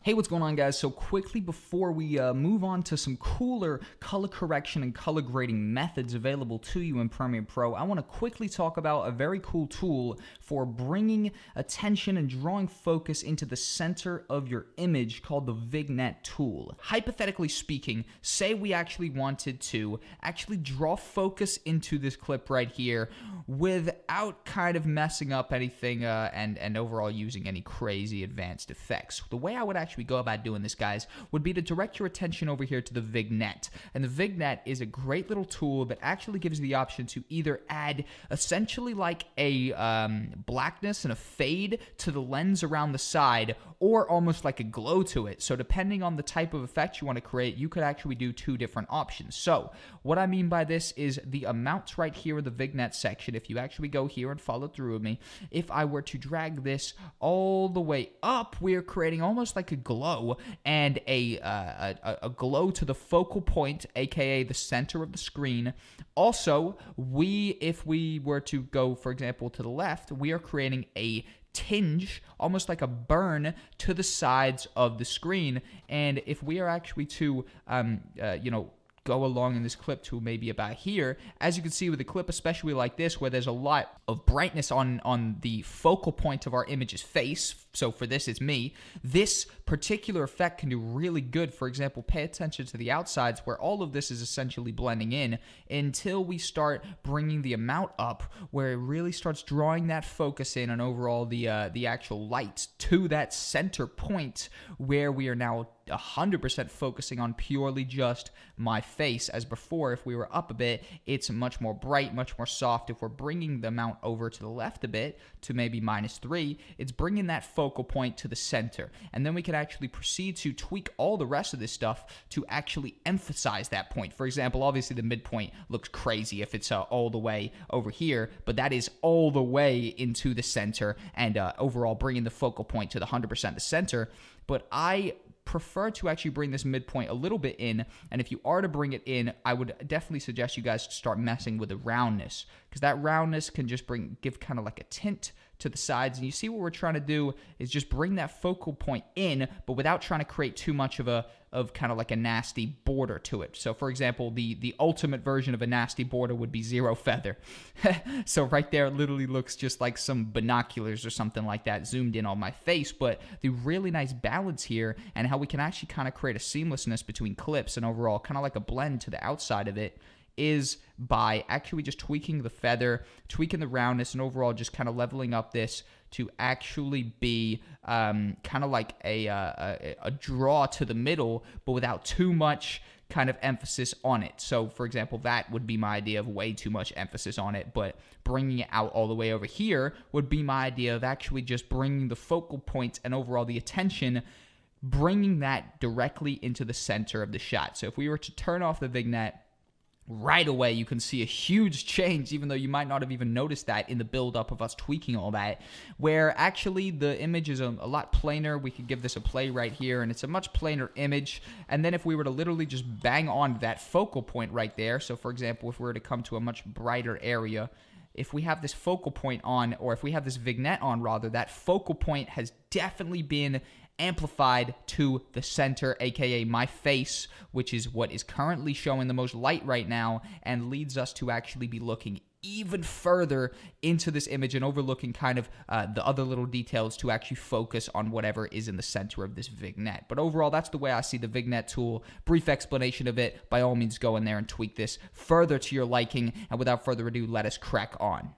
Hey, what's going on, guys? So quickly before we move on to some cooler color correction and color grading methods available to you in Premiere Pro, I want to quickly talk about a very cool tool for bringing attention and drawing focus into the center of your image called the Vignette tool. Hypothetically speaking, say we actually wanted to actually draw focus into this clip right here without kind of messing up anything and overall using any crazy advanced effects. The way I would actually go about doing this, guys, would be to direct your attention over here to the Vignette. And the Vignette is a great little tool that actually gives you the option to either add essentially like a blackness and a fade to the lens around the side, or almost like a glow to it. So depending on the type of effect you want to create, you could actually do two different options. So what I mean by this is the amounts right here in the Vignette section. If you actually go here and follow through with me, if I were to drag this all the way up, we're creating almost like a glow and a glow to the focal point, aka the center of the screen. Also, if we were to go, for example, to the left, we are creating a tinge, almost like a burn to the sides of the screen. And if we are actually to go along in this clip to maybe about here, as you can see with a clip especially like this, where there's a lot of brightness on the focal point of our image's face, so for this it's me, this particular effect can do really good. For example, pay attention to the outsides where all of this is essentially blending in until we start bringing the amount up, where it really starts drawing that focus in and overall the actual light to that center point where we are now 100% focusing on purely just my face. As before, if we were up a bit, it's much more bright, much more soft. If we're bringing the amount over to the left a bit, to maybe -3, it's bringing that focal point to the center. And then we can actually proceed to tweak all the rest of this stuff to actually emphasize that point. For example, obviously the midpoint looks crazy if it's all the way over here, but that is all the way into the center and overall bringing the focal point to the 100% the center. But I prefer to actually bring this midpoint a little bit in, and if you are to bring it in, I would definitely suggest you guys start messing with the roundness, because that roundness can just give kind of like a tint to the sides. And you see what we're trying to do is just bring that focal point in, but without trying to create too much of kind of like a nasty border to it. So for example, the ultimate version of a nasty border would be zero feather. So right there, it literally looks just like some binoculars or something like that zoomed in on my face. But the really nice balance here and how we can actually kind of create a seamlessness between clips and overall kind of like a blend to the outside of it is by actually just tweaking the feather, tweaking the roundness, and overall just kind of leveling up this to actually be kind of like a draw to the middle, but without too much kind of emphasis on it. So for example, that would be my idea of way too much emphasis on it, but bringing it out all the way over here would be my idea of actually just bringing the focal point and overall the attention, bringing that directly into the center of the shot. So if we were to turn off the Vignette, right away you can see a huge change, even though you might not have even noticed that in the build-up of us tweaking all that, where actually the image is a lot plainer. We could give this a play right here, and it's a much plainer image. And then if we were to literally just bang on that focal point right there, so for example, if we were to come to a much brighter area, if we have this focal point on, or if we have this Vignette on rather, that focal point has definitely been amplified to the center, aka my face, which is what is currently showing the most light right now, and leads us to actually be looking even further into this image and overlooking kind of the other little details to actually focus on whatever is in the center of this Vignette. But overall, that's the way I see the Vignette tool. Brief explanation of it. By all means, go in there and tweak this further to your liking. And without further ado, let us crack on.